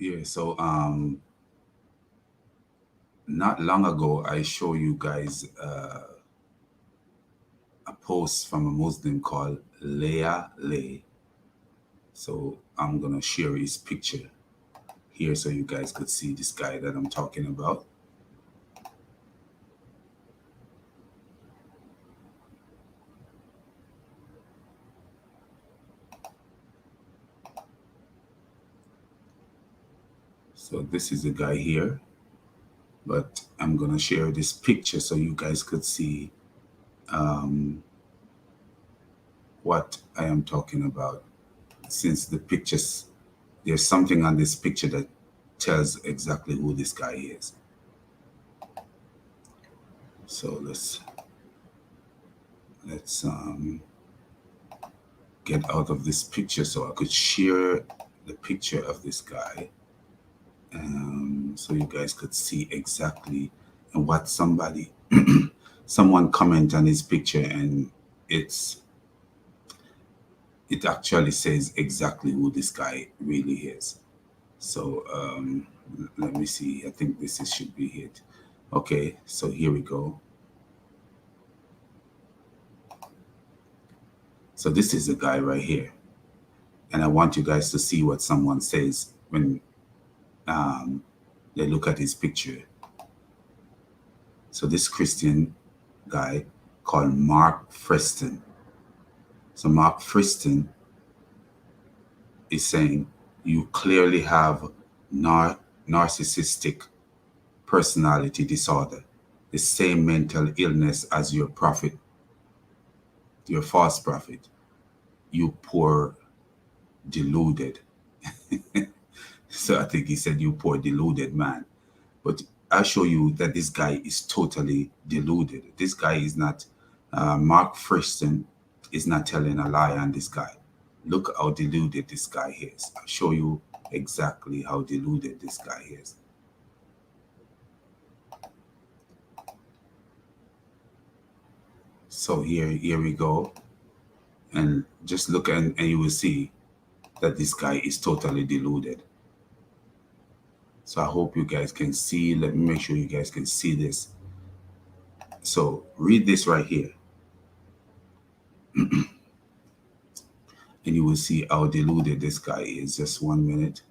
Yeah, so not long ago I show you guys a post from a Muslim called Layha Lay. So I'm gonna share his picture here so you guys could see this guy that I'm talking about. So this is the guy here, but I'm gonna share this picture so you guys could see um, what I am talking about. Since the pictures, there's something on this picture that tells exactly who this guy is. So let's get out of this picture so I could share the picture of this guy, so you guys could see exactly and what someone comment on his picture, and it's it actually says exactly who this guy really is. So let me see. I think should be it. Okay, so here we go. So this is the guy right here, and I want you guys to see what someone says when um, they look at his picture. So this Christian guy called Mark Freston. So Mark Freston is saying you clearly have nar- narcissistic personality disorder, the same mental illness as your prophet, your false prophet. You poor deluded. So I think he said, you poor deluded man. But I show you that this guy is totally deluded. This guy is not, Mark Freston is not telling a lie on this guy. Look how deluded this guy is. I'll show you exactly how deluded this guy is. So here we go. And just look and you will see that this guy is totally deluded. So I hope you guys can see. Let me make sure you guys can see this. So read this right here, and you will see how deluded this guy is. Just 1 minute.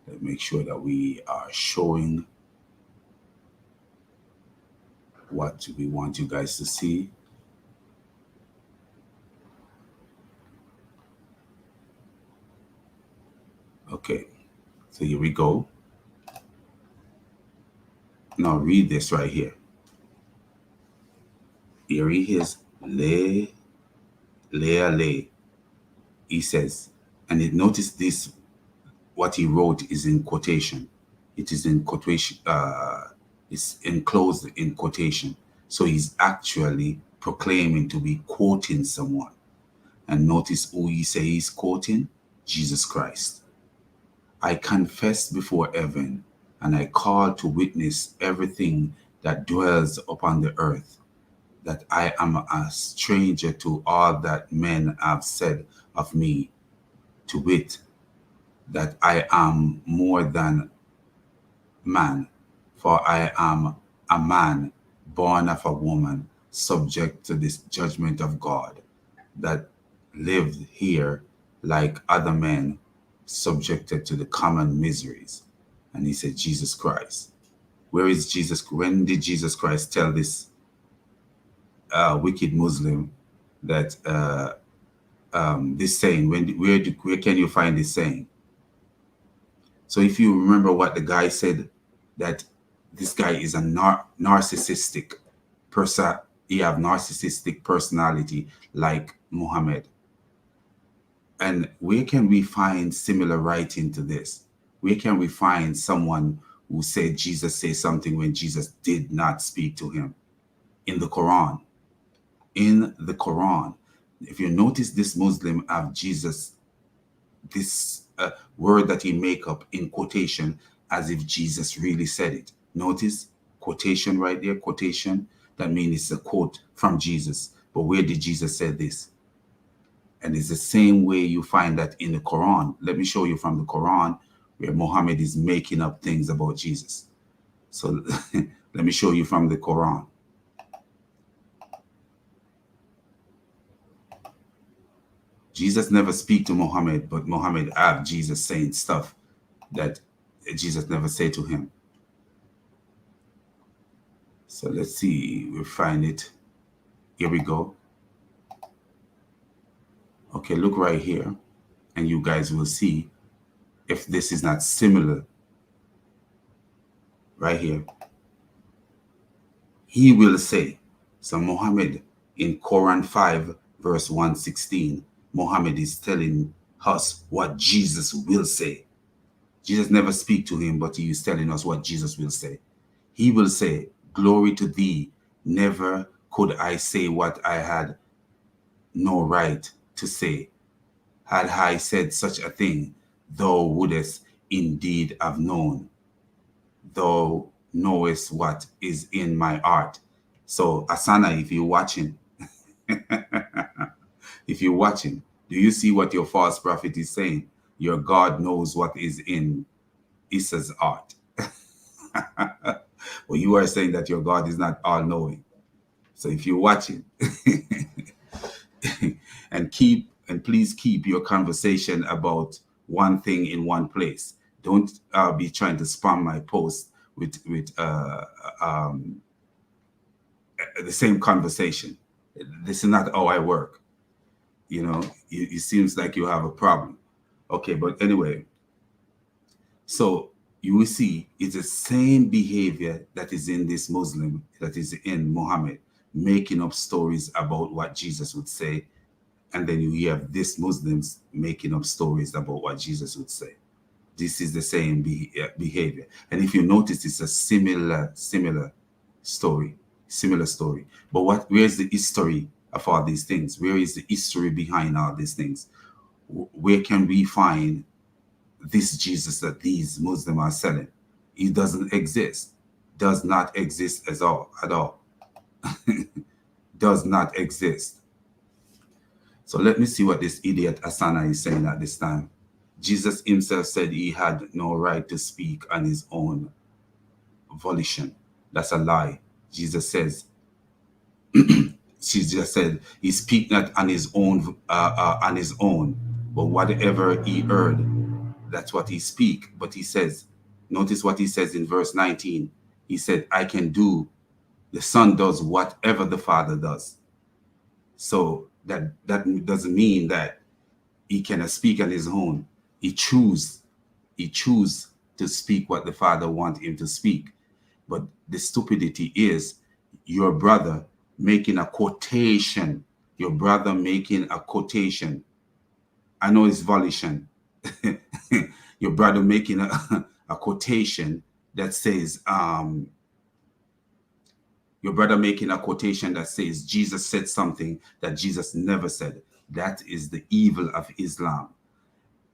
Let's make sure that we are showing what we want you guys to see. Okay, so here we go. Now read this right here. Here he is, Layha Lay. He says, and it notice this, what he wrote is in quotation. It is in quotation, it's enclosed in quotation. So he's actually proclaiming to be quoting someone. And notice who he says he's quoting? Jesus Christ. I confess before heaven, and I call to witness everything that dwells upon the earth, that I am a stranger to all that men have said of me, to wit, that I am more than man, for I am a man born of a woman, subject to this judgment of God, that lived here like other men, subjected to the common miseries. And he said, Jesus Christ. Where is Jesus? When did Jesus Christ tell this wicked Muslim that this saying? Where can you find this saying? So if you remember what the guy said, that this guy is a narcissistic person, he have narcissistic personality like Muhammad. And where can we find similar writing to this? Where can we find someone who said Jesus said something when Jesus did not speak to him? In the Quran. In the Quran. If you notice, this Muslim have Jesus, this word that he make up in quotation as if Jesus really said it. Notice quotation right there, quotation. That means it's a quote from Jesus. But where did Jesus say this? And it's the same way you find that in the Quran. Let me show you from the Quran where Muhammad is making up things about Jesus. So let me show you from the Quran. Jesus never speak to Muhammad, but Muhammad have Jesus saying stuff that Jesus never said to him. So let's see, we'll find it. Here we go. Okay, look right here, and you guys will see if this is not similar. Right here. He will say, so Muhammad in Quran 5, verse 116, Muhammad is telling us what Jesus will say. Jesus never speak to him, but he is telling us what Jesus will say. He will say, glory to thee, never could I say what I had no right to say. Had I said such a thing, thou wouldst indeed have known. Thou knowest what is in my heart. So Asana, if you're watching, if you're watching, do you see what your false prophet is saying? Your God knows what is in Issa's heart. Well, you are saying that your God is not all-knowing. So if you're watching, and please keep your conversation about one thing in one place. Don't be trying to spam my post with the same conversation. This is not how I work. You know, it seems like you have a problem. Okay, but anyway, so you will see it's the same behavior that is in this Muslim, that is in Muhammad, making up stories about what Jesus would say. And then you have this Muslims making up stories about what Jesus would say. This is the same behavior. And if you notice, it's a similar story. But where's the history of all these things? Where is the history behind all these things? Where can we find this Jesus that these Muslims are selling? He doesn't exist. Does not exist at all. Does not exist. So let me see what this idiot Asana is saying at this time. Jesus himself said he had no right to speak on his own volition. That's a lie. Jesus says, Jesus said he speak not on his own, but whatever he heard, that's what he speak. But he says, notice what he says in verse 19. He said, I can do, the Son does whatever the Father does. So that doesn't mean that he cannot speak on his own. He choose to speak what the Father wants him to speak. But the stupidity is your brother making a quotation. Your brother making a quotation. I know it's volition. Your brother making a quotation that says, your brother making a quotation that says Jesus said something that Jesus never said. That is the evil of Islam.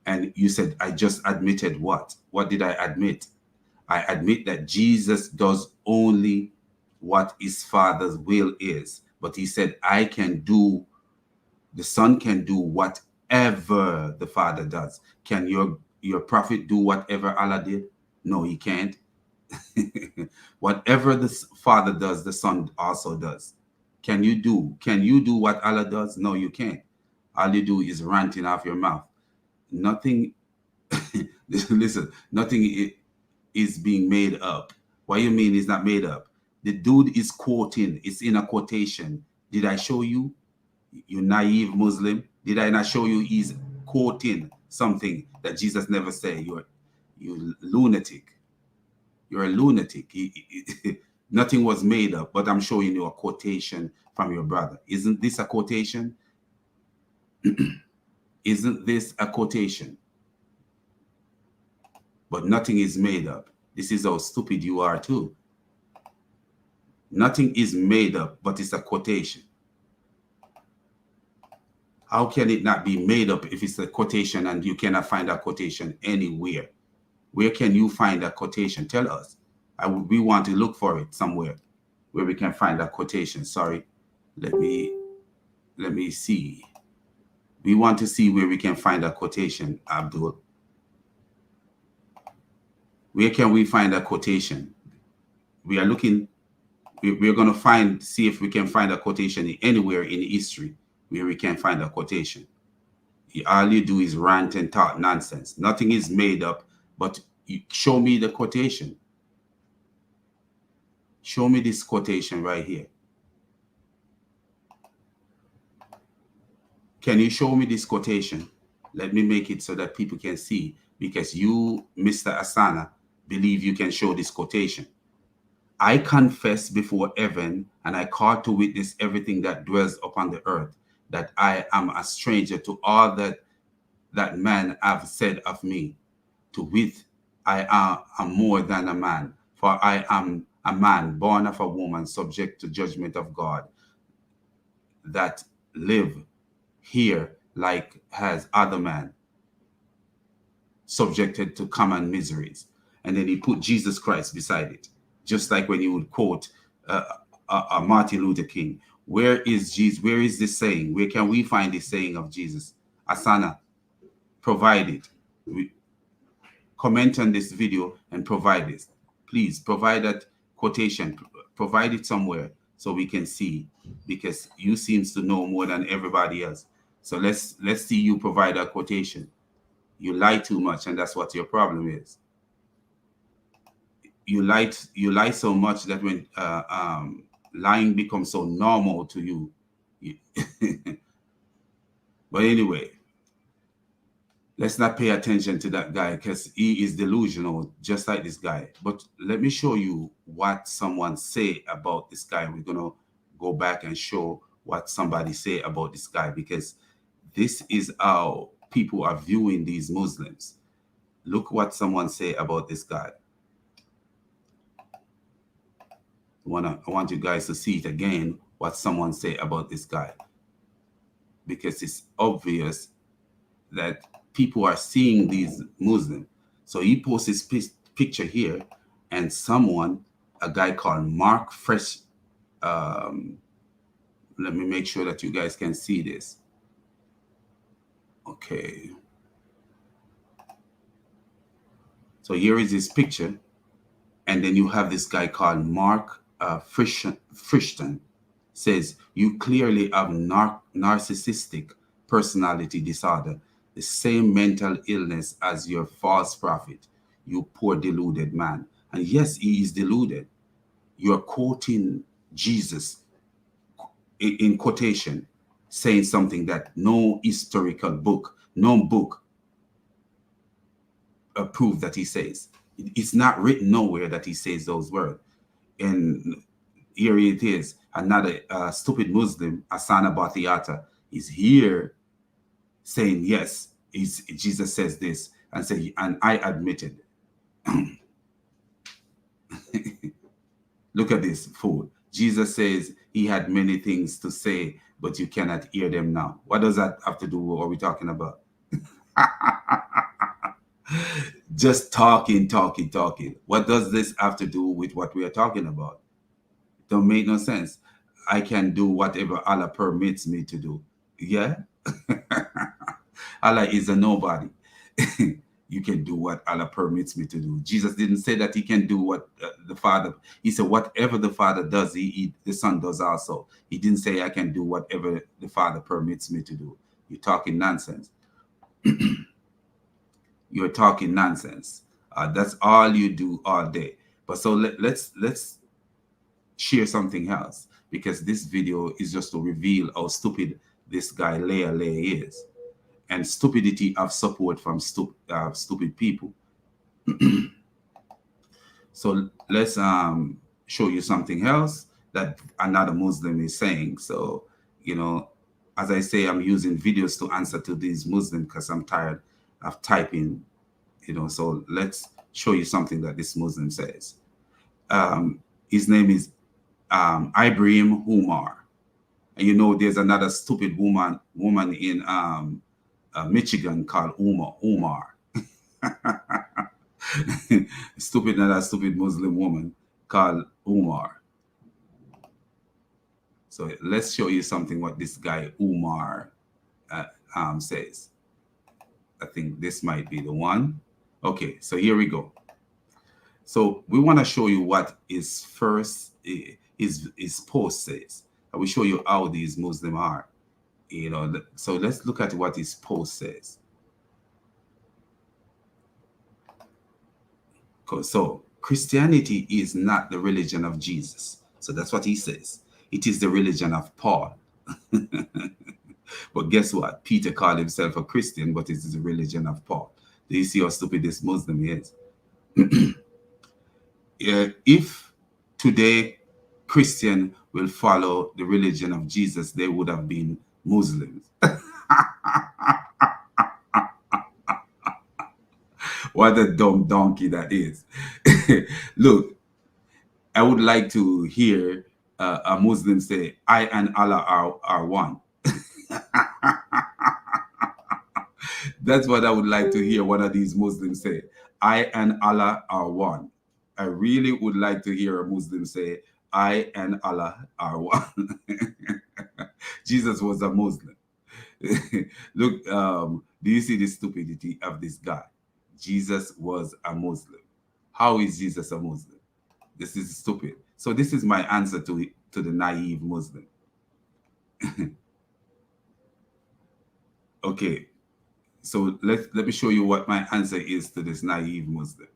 And you said, I just admitted what? What did I admit? I admit that Jesus does only what his Father's will is. But he said, the Son can do whatever the Father does. Can your prophet do whatever Allah did? No, he can't. Whatever the Father does, the Son also does. Can you do what Allah does? No, you can't. All you do is ranting off your mouth. Nothing, listen, nothing is being made up. What do you mean it's not made up? The dude is quoting. It's in a quotation. Did I show you? You naive Muslim. Did I not show you he's quoting something that Jesus never said? You lunatic. You're a lunatic. Nothing was made up, but I'm showing you a quotation from your brother. Isn't this a quotation? Isn't this a quotation? But nothing is made up. This is how stupid you are too. Nothing is made up, but it's a quotation. How can it not be made up if it's a quotation and you cannot find a quotation anywhere? Where can you find a quotation? Tell us. We want to look for it somewhere where we can find a quotation. Sorry. Let me see. We want to see where we can find a quotation, Abdul. Where can we find a quotation? We are looking, we're going to see if we can find a quotation anywhere in history where we can find a quotation. All you do is rant and talk nonsense. Nothing is made up, but you show me the quotation. Show me this quotation right here. Can you show me this quotation? Let me make it so that people can see, because you, Mr. Asana, believe you can show this quotation. I confess before heaven, and I call to witness everything that dwells upon the earth, that I am a stranger to all that man have said of me. To wit, I am more than a man, for I am a man born of a woman, subject to judgment of God, that live here like as other man, subjected to common miseries. And then he put Jesus Christ beside it, just like when you would quote Martin Luther King. Where is Jesus? Where is this saying? Where can we find this saying of Jesus? Asana, provide it. Comment on this video and provide this. Please provide that quotation. Provide it somewhere so we can see, because you seems to know more than everybody else. So let's see you provide a quotation. You lie too much, and that's what your problem is. You lie so much that when lying becomes so normal to you. But anyway, let's not pay attention to that guy, because he is delusional, just like this guy. But let me show you what someone say about this guy. We're going to go back and show what somebody say about this guy, because this is how people are viewing these Muslims. Look what someone say about this guy. I want you guys to see it again, what someone say about this guy, because it's obvious that people are seeing these Muslims. So he posts his picture here, and a guy called Mark Fresh, let me make sure that you guys can see this. Okay. So here is his picture, and then you have this guy called Mark Frishton, says, you clearly have narcissistic personality disorder, the same mental illness as your false prophet, you poor deluded man. And yes, he is deluded. You're quoting Jesus in quotation, saying something that no historical book, no book prove that he says. It's not written nowhere that he says those words. And here it is, another stupid Muslim, Asana Bathiata, is here saying, yes, Jesus says this, and I admitted. Look at this fool. Jesus says he had many things to say, but you cannot hear them now. What does that have to do with what we're talking about? Just talking. What does this have to do with what we are talking about? Don't make no sense. I can do whatever Allah permits me to do. Yeah? Allah is a nobody. You can do what Allah permits me to do. Jesus didn't say that he can do what the Father. He said whatever the Father does, the Son does also. He didn't say I can do whatever the Father permits me to do. You're talking nonsense. You're talking nonsense. That's all you do all day. But so let's share something else, because this video is just to reveal how stupid this guy Layha Lay is, and stupidity of support from stupid people. So let's show you something else that another Muslim is saying. So, as I say, I'm using videos to answer to these Muslims because I'm tired of typing, so let's show you something that this Muslim says. His name is Ibrahim Umar. And there's another stupid woman in Michigan called Umar. Another stupid Muslim woman called Umar. So let's show you something what this guy Umar says. I think this might be the one. Okay, so here we go. So we want to show you what his first his post says. I will show you how these Muslims are. So let's look at what his post says. So Christianity is not the religion of Jesus. So that's what he says. It is the religion of Paul. But guess what? Peter called himself a Christian, but it is the religion of Paul. Do you see how stupid this Muslim is? If today Christian will follow the religion of Jesus, they would have been Muslims. What a dumb donkey that is. Look, I would like to hear a Muslim say, I and Allah are one. That's what I would like to hear one of these Muslims say. I and Allah are one. I really would like to hear a Muslim say, I and Allah are one. Jesus was a Muslim. Look, do you see the stupidity of this guy? Jesus was a Muslim. How is Jesus a Muslim? This is stupid. So this is my answer to the naive Muslim. Okay, so let me show you what my answer is to this naive Muslim.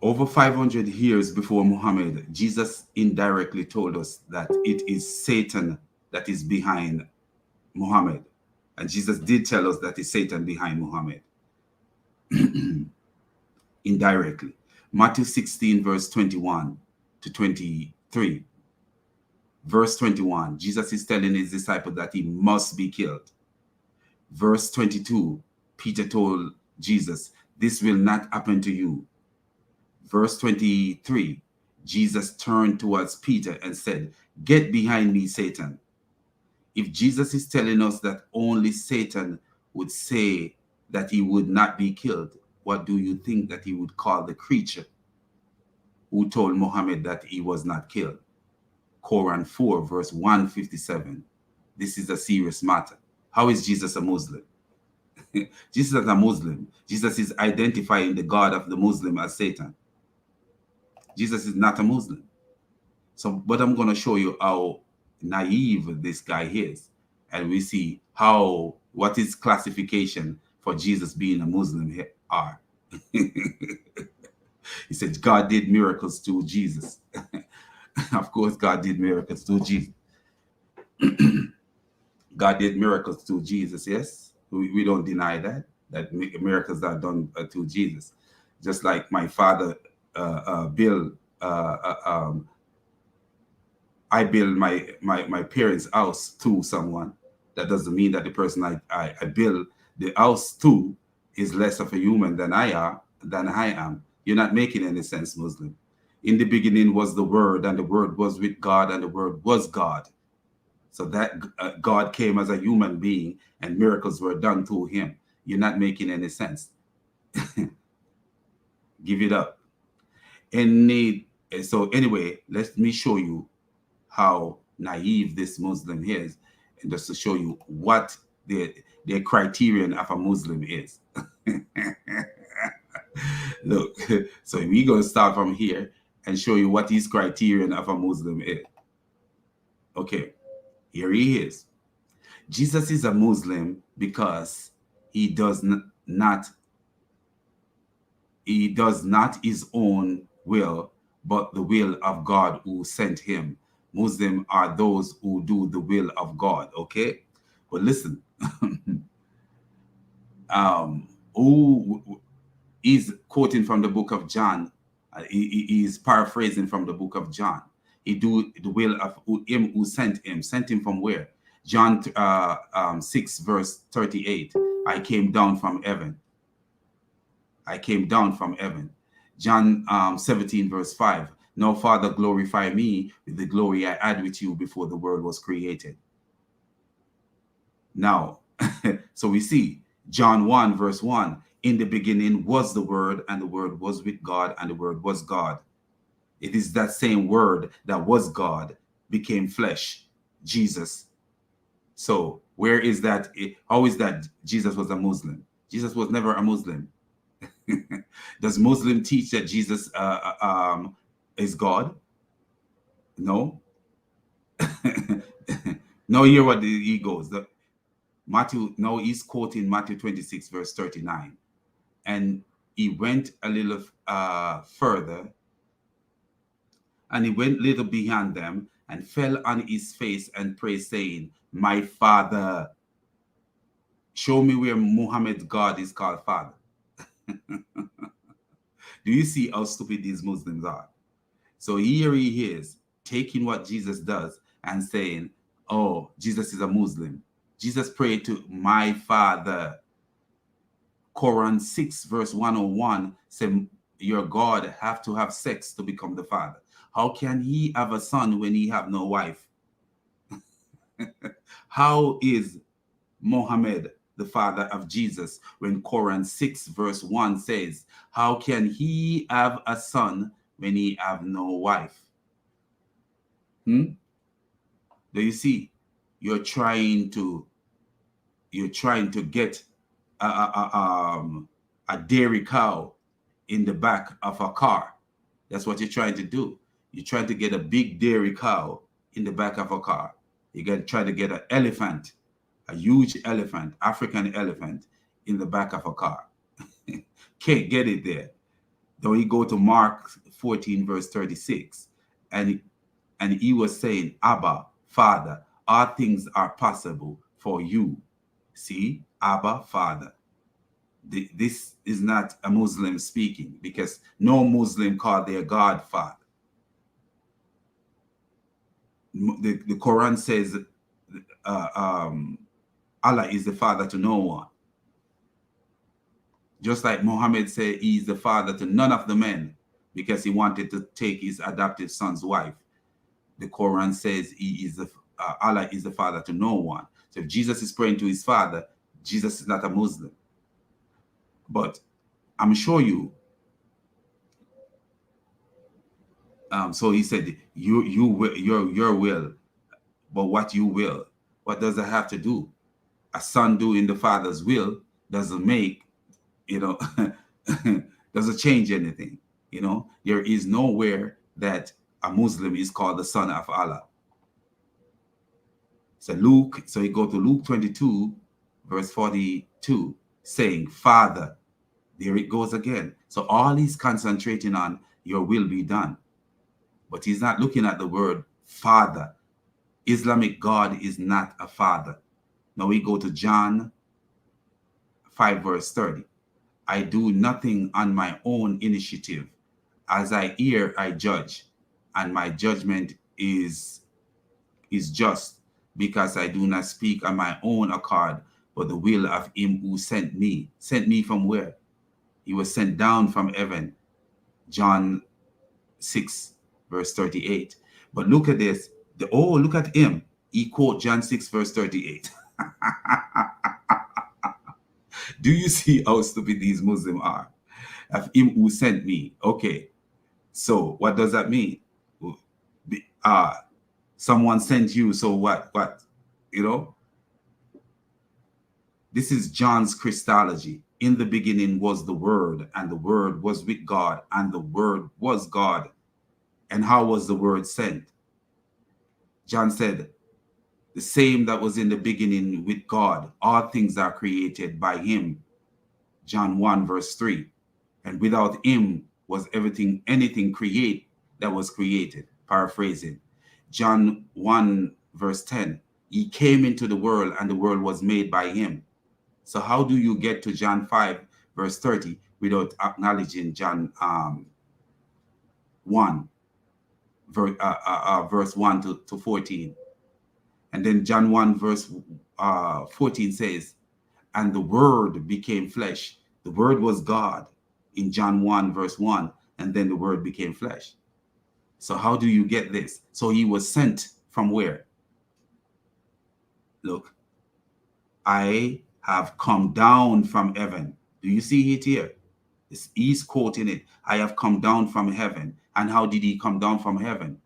Over 500 years before Muhammad, Jesus indirectly told us that it is Satan that is behind Muhammad. And Jesus did tell us that it's Satan behind Muhammad. Indirectly. Matthew 16, verse 21 to 23. Verse 21, Jesus is telling his disciples that he must be killed. Verse 22, Peter told Jesus, this will not happen to you. Verse 23, Jesus turned towards Peter and said, get behind me, Satan. If Jesus is telling us that only Satan would say that he would not be killed, what do you think that he would call the creature who told Muhammad that he was not killed? Quran 4, verse 157. This is a serious matter. How is Jesus a Muslim? Jesus is a Muslim. Jesus is identifying the God of the Muslim as Satan. Jesus is not a Muslim. So, but I'm going to show you how naive this guy is. And we see what his classification for Jesus being a Muslim are. He said God did miracles through Jesus. Of course, God did miracles through Jesus. God did miracles through Jesus, yes? We don't deny that miracles are done through Jesus. Just like my father, Bill, I build my parents' house to someone. That doesn't mean that the person I build the house to is less of a human than I am. You're not making any sense, Muslim. In the beginning was the Word, and the Word was with God, and the Word was God. So that God came as a human being, and miracles were done through him. You're not making any sense. Give it up. So anyway, let me show you how naive this Muslim is, and just to show you what their criterion of a Muslim is. Look, so we're going to start from here and show you what his criterion of a Muslim is. Okay, here he is. Jesus is a Muslim because he does not his own will, but the will of God who sent him. Muslims are those who do the will of God, okay? But listen, who is quoting from the book of John. He is paraphrasing from the book of John. He do the will of him who sent him. Sent him from where? John 6, verse 38. I came down from heaven. I came down from heaven. John 17, verse 5. Now, Father, glorify me with the glory I had with you before the world was created. Now, so we see John 1, verse 1. In the beginning was the Word, and the Word was with God, and the Word was God. It is that same Word that was God became flesh, Jesus. So where is that? How is that Jesus was a Muslim? Jesus was never a Muslim. Does Muslim teach that Jesus is God? No. Now hear what he goes. Matthew, now he's quoting Matthew 26, verse 39. And he went a little further, and he went little behind them, and fell on his face and prayed, saying, My Father, show me where Muhammad's God is called Father. Do you see how stupid these Muslims are? So here he is, taking what Jesus does and saying, oh, Jesus is a Muslim. Jesus prayed to my Father. Quran 6 verse 101 said, your God have to have sex to become the Father. How can he have a son when he have no wife? How is Muhammad the father of Jesus when Quran 6 verse 1 says, how can he have a son when he have no wife? Do you see? You're trying to get a dairy cow in the back of a car. That's what you're trying to do. You're trying to get a big dairy cow in the back of a car. You're going to try to get an elephant, a huge elephant, African elephant, in the back of a car. Can't get it there. Then you go to Mark 14 verse 36, and he was saying, Abba, Father, all things are possible for you. See, Abba, Father. This is not a Muslim speaking, because no Muslim called their God Father. The Quran says Allah is the father to no one. Just like Muhammad said he is the father to none of the men because he wanted to take his adopted son's wife. The Quran says he is Allah is the father to no one. So if Jesus is praying to his father, Jesus is not a Muslim. But I'm sure you. So he said, your will, but what you will. What does it have to do? A son doing the father's will doesn't make, doesn't change anything. There is nowhere that a Muslim is called the son of Allah. So you go to Luke 22, verse 42, saying, Father, there it goes again. So all he's concentrating on, your will be done. But he's not looking at the word Father. Islamic God is not a father. Now we go to John 5 verse 30. I do nothing on my own initiative. As I hear, I judge, and my judgment is just, because I do not speak on my own accord, but the will of him who sent me. Sent me from where? He was sent down from heaven. John 6 verse 38. But look at this. Look at him. He quote John 6 verse 38. Do you see how stupid these Muslims are? Of him who sent me. Okay. So what does that mean? Someone sent you, so what? This is John's Christology. In the beginning was the Word, and the Word was with God, and the Word was God. And how was the Word sent? John said, the same that was in the beginning with God. All things are created by him. John 1 verse 3. And without him was anything that was created. Paraphrasing. John 1 verse 10. He came into the world, and the world was made by him. So how do you get to John 5 verse 30 without acknowledging John 1 verse 1 to 14? And then John 1 verse 14 says, and the Word became flesh. The Word was God in John 1 verse 1, and then the Word became flesh. So how do you get this? So he was sent from where? Look, I have come down from heaven. Do you see it here? He's quoting it. I have come down from heaven. And how did he come down from heaven?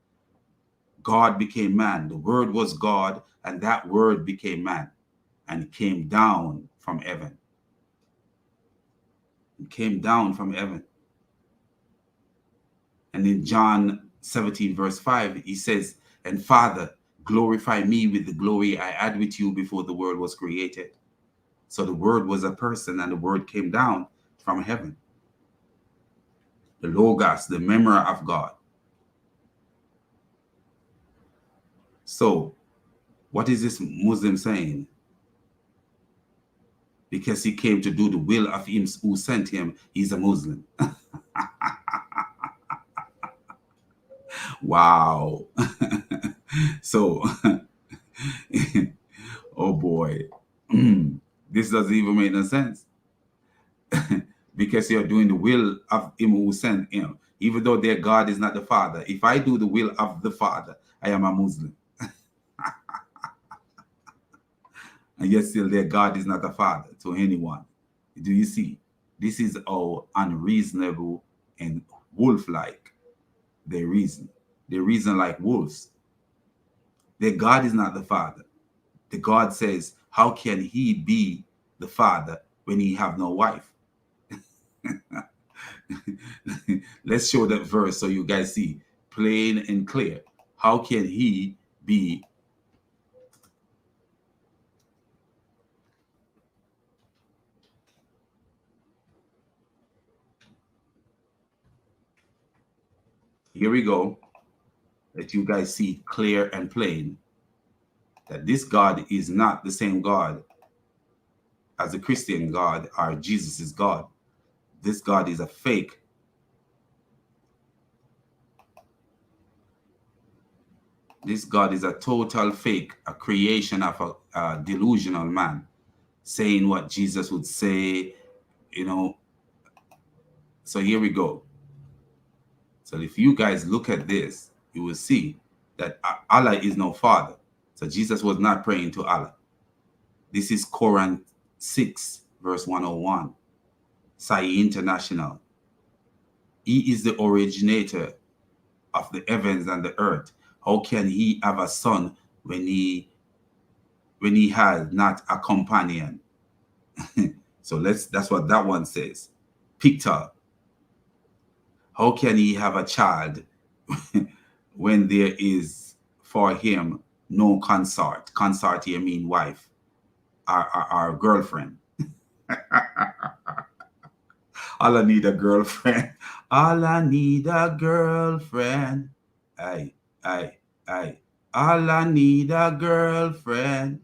God became man. The Word was God, and that Word became man and came down from heaven. It came down from heaven. And in John 17, verse 5, he says, and Father, glorify me with the glory I had with you before the world was created. So the word was a person, and the word came down from heaven. The Logos, the memory of God. So what is this Muslim saying? Because he came to do the will of him who sent him, he's a Muslim. Wow. So, oh boy, this doesn't even make no sense. Because you're doing the will of him who sent him, even though their God is not the Father. If I do the will of the Father, I am a Muslim. And yet still their God is not a father to anyone. Do you see? This is how unreasonable and wolf-like they reason. They reason like wolves. Their God is not the father. The God says, how can he be the father when he have no wife? Let's show that verse so you guys see plain and clear. How can he be? Here we go. That you guys see clear and plain that this God is not the same God as the Christian God or Jesus is God. This God is a fake. This God is a total fake, a creation of a delusional man, saying what Jesus would say, you know. So here we go. So if you guys look at this, you will see that Allah is no father. So Jesus was not praying to Allah. This is Quran 6, verse 101. Sahih International. He is the originator of the heavens and the earth. How can he have a son when he has not a companion? So that's what that one says. Pictor. How can he have a child when there is for him no consort? Consort here mean wife or girlfriend. All I need a girlfriend. All I need a girlfriend. Aye, aye, aye. All I need a girlfriend.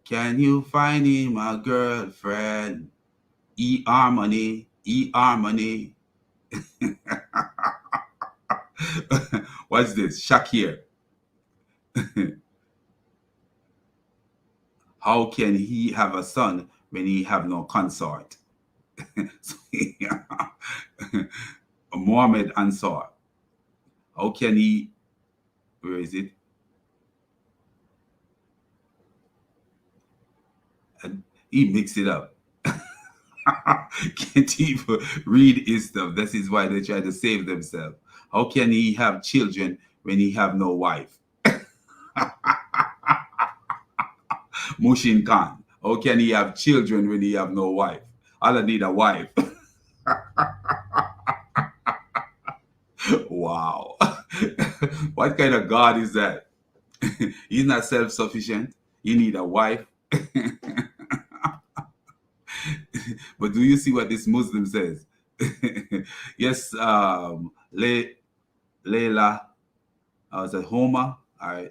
Can you find him a girlfriend? E-harmony, E-harmony. What's this? Shakir. How can he have a son when he have no consort? Muhammad Ansar. How can he, where is it? And he mixed it up. Can't even read his stuff. This is why they try to save themselves. How can he have children when he have no wife? Mushin Khan. How can he have children when he have no wife? All I need a wife. Wow. What kind of God is that? He's not self-sufficient. You need a wife. But do you see what this Muslim says? Yes, Layla, I was at Homa. I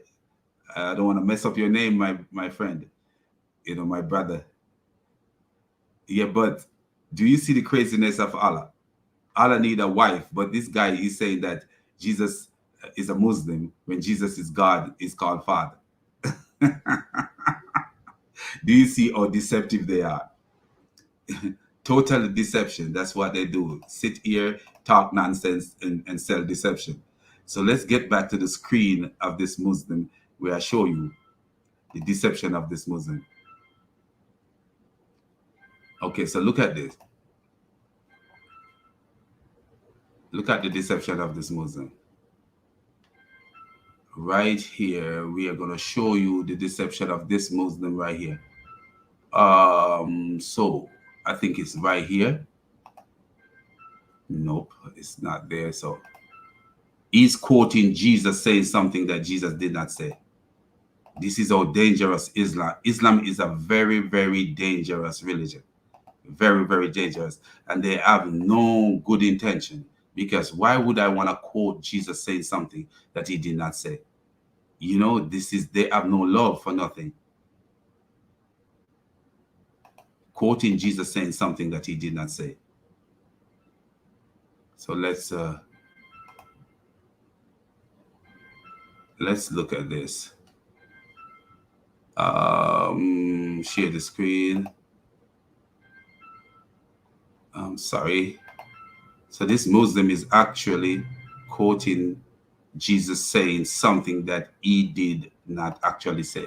don't want to mess up your name, my friend. You know, my brother. Yeah, but do you see the craziness of Allah? Allah need a wife, but this guy is saying that Jesus is a Muslim when Jesus is God, is called Father. Do you see how deceptive they are? Total deception. That's what they do. Sit here, talk nonsense, and sell deception. So let's get back to the screen of this Muslim where I show you the deception of this Muslim. Okay, so look at this. Look at the deception of this Muslim. Right here, we are going to show you the deception of this Muslim right here. So I think it's right here. Nope, it's not there. So he's quoting Jesus saying something that Jesus did not say. This is how dangerous Islam is a very, very dangerous religion. Very, very dangerous. And they have no good intention. Because why would I want to quote Jesus saying something that he did not say? You know, they have no love for nothing. Quoting Jesus saying something that he did not say. So let's look at this. Share the screen. I'm sorry. So this Muslim is actually quoting Jesus saying something that he did not actually say.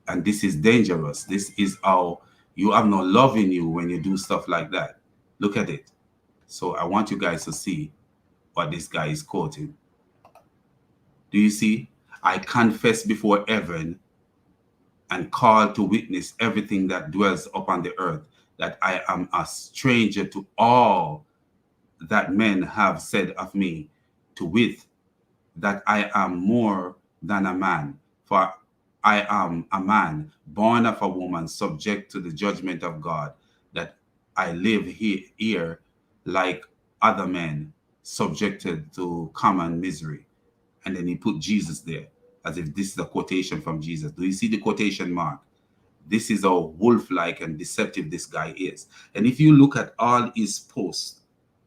And this is dangerous. This is how you have no love in you when you do stuff like that. Look at it. So I want you guys to see what this guy is quoting. Do you see? I confess before heaven and call to witness everything that dwells upon the earth, that I am a stranger to all that men have said of me, to wit, that I am more than a man. For I am a man, born of a woman, subject to the judgment of God, that I live here like other men, subjected to common misery. And then he put Jesus there, as if this is a quotation from Jesus. Do you see the quotation mark? This is how wolf-like and deceptive this guy is. And if you look at all his posts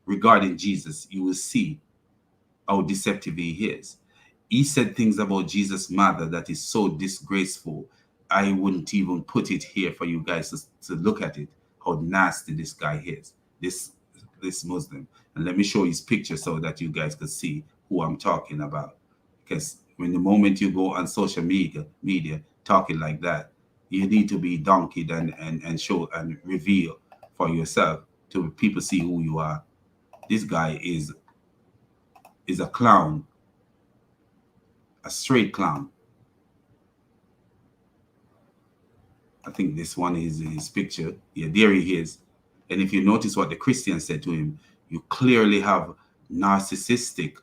regarding Jesus, you will see how deceptive he is. He said things about Jesus' mother that is so disgraceful. I wouldn't even put it here for you guys to look at it, how nasty this guy is, this Muslim. And let me show his picture so that you guys can see who I'm talking about. Because when the moment you go on social media talking like that, you need to be donkeyed and show and reveal for yourself to people see who you are. This guy is a clown, a straight clown. I think this one is his picture. Yeah, there he is. And if you notice what the Christians said to him, you clearly have narcissistic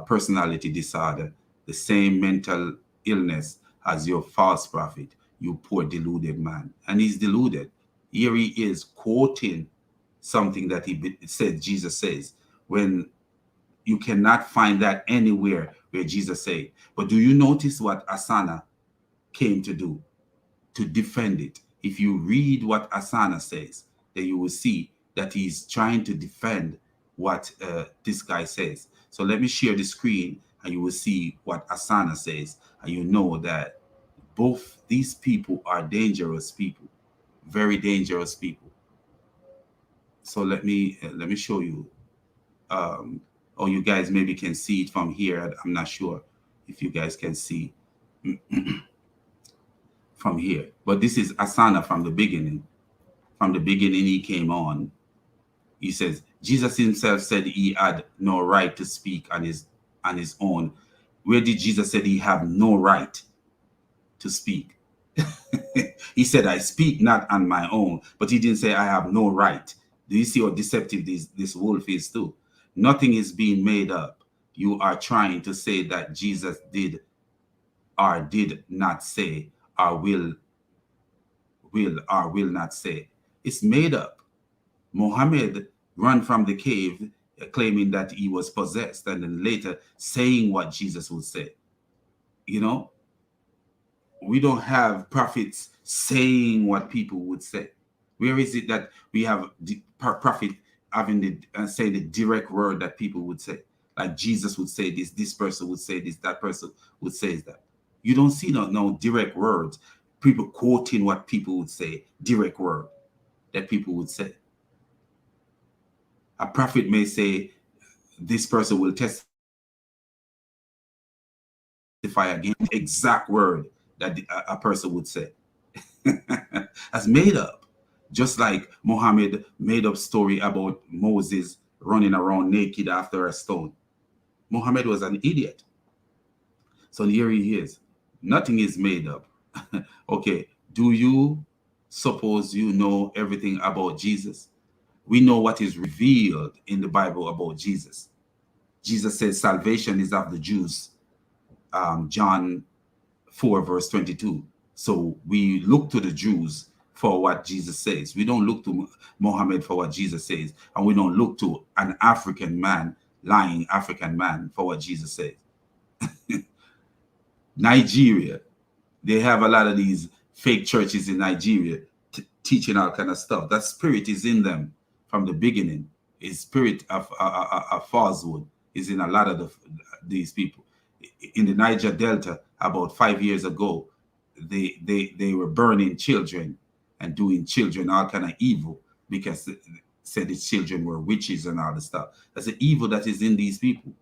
personality disorder, the same mental illness as your false prophet, you poor deluded man. And he's deluded. Here he is quoting something that he said Jesus says, when you cannot find that anywhere where Jesus said. But do you notice what Asana came to do? To defend it. If you read what Asana says, then you will see that he's trying to defend what this guy says. So let me share the screen and you will see what Asana says. And you know that both these people are dangerous people, very dangerous people. So let me show you. Or you guys maybe can see it from here. I'm not sure if you guys can see from here. But this is Asana from the beginning. From the beginning he came on. He says, Jesus himself said he had no right to speak on his own. Where did Jesus say he have no right to speak? He said, I speak not on my own, but he didn't say I have no right. Do you see how deceptive this wolf is too? Nothing is being made up. You are trying to say that Jesus did or did not say or will or will not say. It's made up. Muhammad ran from the cave claiming that he was possessed and then later saying what Jesus would say. You know, we don't have prophets saying what people would say. Where is it that we have the prophet having the saying the direct word that people would say? Like Jesus would say this person would say this, that person would say that. You don't see no direct words. People quoting what people would say, direct word that people would say. A prophet may say, this person will testify again, exact word that a person would say. That's made up. Just like Muhammad made up story about Moses running around naked after a stone. Muhammad was an idiot. So here he is. Nothing is made up. Okay, do you suppose you know everything about Jesus? We know what is revealed in the Bible about Jesus. Jesus says salvation is of the Jews, John 4, verse 22. So we look to the Jews for what Jesus says. We don't look to Muhammad for what Jesus says. And we don't look to an African man, lying African man, for what Jesus says. Nigeria, they have a lot of these fake churches in Nigeria teaching all kind of stuff. That spirit is in them from the beginning. Is spirit of falsehood is in a lot of these people. In the Niger Delta, about 5 years ago, they were burning children and doing children all kind of evil because they said the children were witches and all the stuff. That's the evil that is in these people.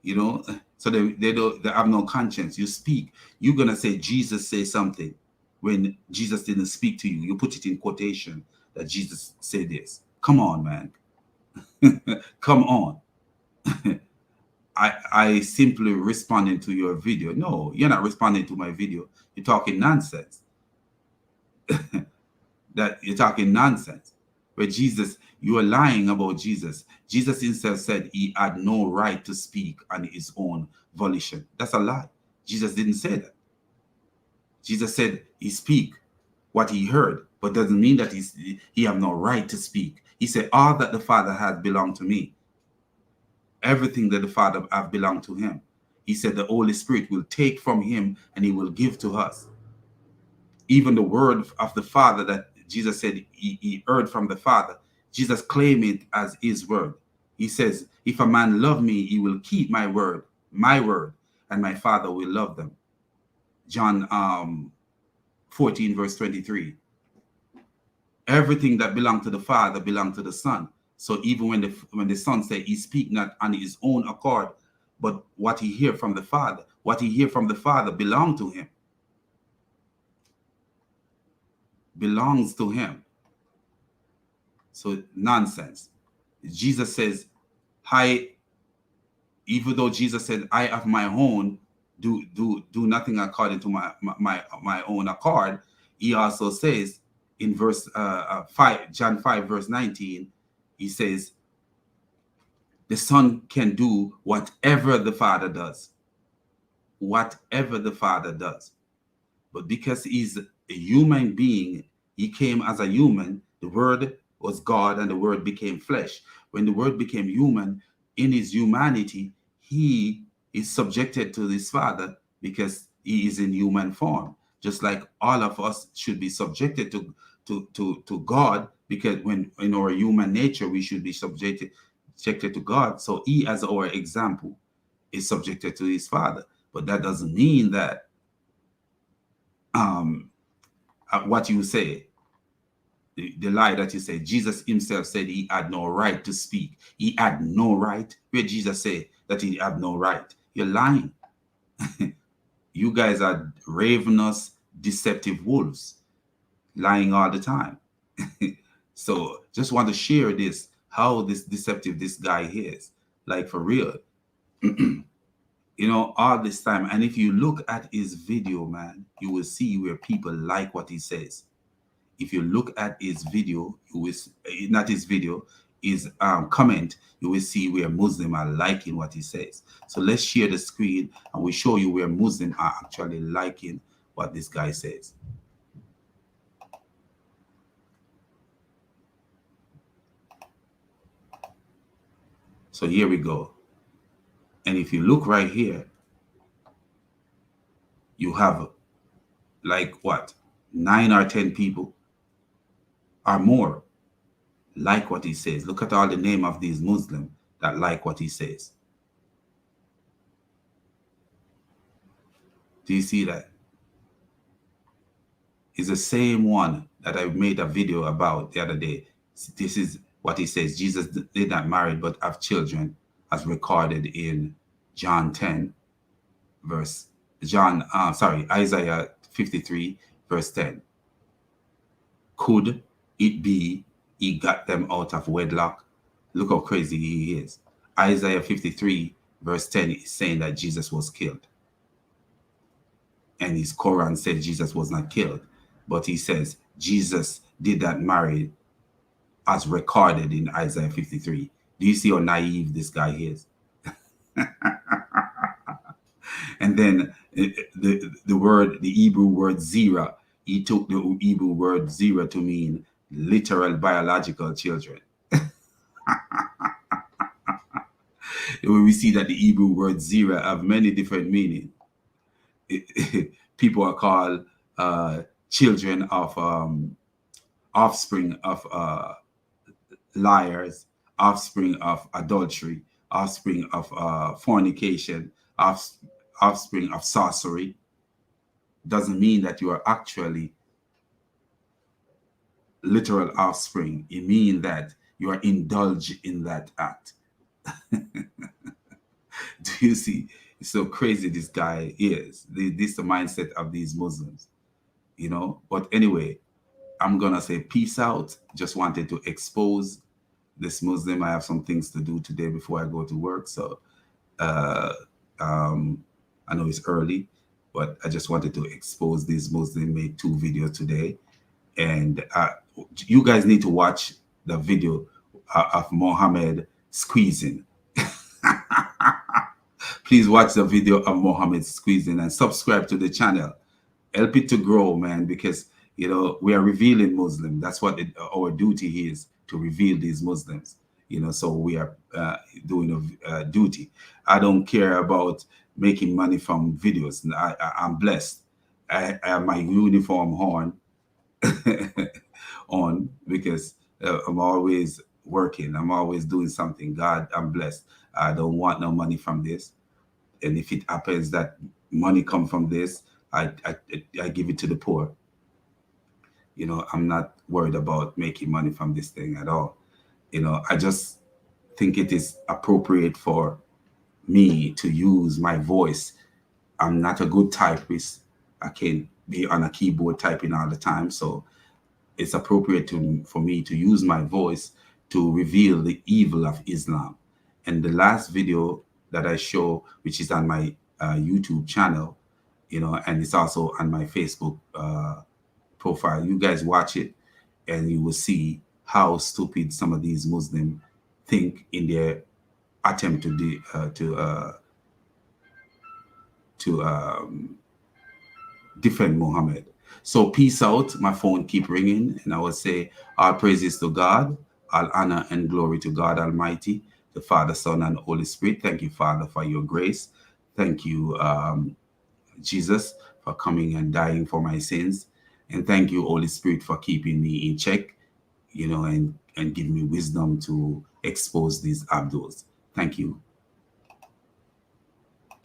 You know, so they have no conscience. You speak, you're gonna say Jesus say something when Jesus didn't speak to you. You put it in quotation that Jesus said this. Come on, man. Come on. I simply responding to your video. No, you're not responding to my video. You're talking nonsense. That you're talking nonsense. Where Jesus, you are lying about Jesus. Jesus himself said he had no right to speak on his own volition. That's a lie. Jesus didn't say that. Jesus said he speak what he heard, but doesn't mean that he have no right to speak. He said, all that the Father has belonged to me. Everything that the Father have belonged to him. He said the Holy Spirit will take from him and he will give to us. Even the word of the Father that Jesus said he heard from the Father, Jesus claimed it as his word. He says, if a man love me, he will keep my word, and my Father will love them. John 14, verse 23. Everything that belonged to the Father belonged to the Son. So even when the Son said he speak not on his own accord, but what he hear from the Father, belonged to him. Belongs to him. So nonsense. Jesus says, even though Jesus said, I of my own do nothing according to my own accord, he also says in verse 5, John 5, verse 19, he says, the Son can do whatever the Father does. Whatever the Father does. But because he's a human being, he came as a human. The Word was God and the Word became flesh. When the Word became human, in his humanity, he is subjected to his Father because he is in human form. Just like all of us should be subjected to God, because when in our human nature, we should be subjected to God. So he, as our example, is subjected to his Father. But that doesn't mean that what you say, the lie that you say, Jesus himself said he had no right to speak. He had no right. Where Jesus said that he had no right. You're lying. You guys are ravenous, deceptive wolves, lying all the time. So just want to share this, how this deceptive this guy is, like for real. You know, all this time. And if you look at his video, man, you will see where people like what he says. If you look at his video, you will, not his video, his comment, you will see where Muslims are liking what he says. So let's share the screen and we show you where Muslims are actually liking what this guy says. So here we go. And if you look right here, you have like what, 9 or 10 people or more like what he says. Look at all the name of these Muslims that like what he says. Do you see that? It's the same one that I made a video about the other day. This is what he says. Jesus did not marry but have children, as recorded in John 10, Isaiah 53, verse 10. Could it be he got them out of wedlock? Look how crazy he is. Isaiah 53, verse 10 is saying that Jesus was killed. And his Quran said Jesus was not killed. But he says Jesus did not marry as recorded in Isaiah 53. Do you see how naive this guy is? And then the Hebrew word zera, he took the Hebrew word zera to mean literal biological children. We see that the Hebrew word zera have many different meanings. People are called children of offspring of liars, offspring of adultery, offspring of fornication, offspring of sorcery. Doesn't mean that you are actually literal offspring. It means that you are indulged in that act. Do you see? It's so crazy this guy is. This is the mindset of these Muslims, you know. But anyway, I'm gonna say peace out. Just wanted to expose this Muslim. I have some things to do today before I go to work. So I know it's early, but I just wanted to expose these Muslim. Made 2 videos today, and you guys need to watch the video of Mohammed squeezing. Please watch the video of Mohammed squeezing and subscribe to the channel. Help it to grow, man, because you know we are revealing Muslim. That's what our duty is, to reveal these Muslims. You know, so we are doing a duty. I don't care about making money from videos. I'm blessed. I have my uniform on because I'm always working. I'm always doing something. God, I'm blessed. I don't want no money from this. And if it happens that money come from this, I give it to the poor. You know, I'm not worried about making money from this thing at all. You know, I just think it is appropriate for me to use my voice. I'm not a good typist. I can't be on a keyboard typing all the time. So it's appropriate for me to use my voice to reveal the evil of Islam. And the last video that I show, which is on my YouTube channel, you know, and it's also on my Facebook profile. You guys watch it, and you will see how stupid some of these Muslims think in their attempt to defend Muhammad. So peace out. My phone keep ringing, and I would say all praises to God, all honor and glory to God Almighty, the Father, Son, and Holy Spirit. Thank you, Father, for your grace. Thank you, Jesus, for coming and dying for my sins. And thank you, Holy Spirit, for keeping me in check, you know, and giving me wisdom to expose these abdos. Thank you.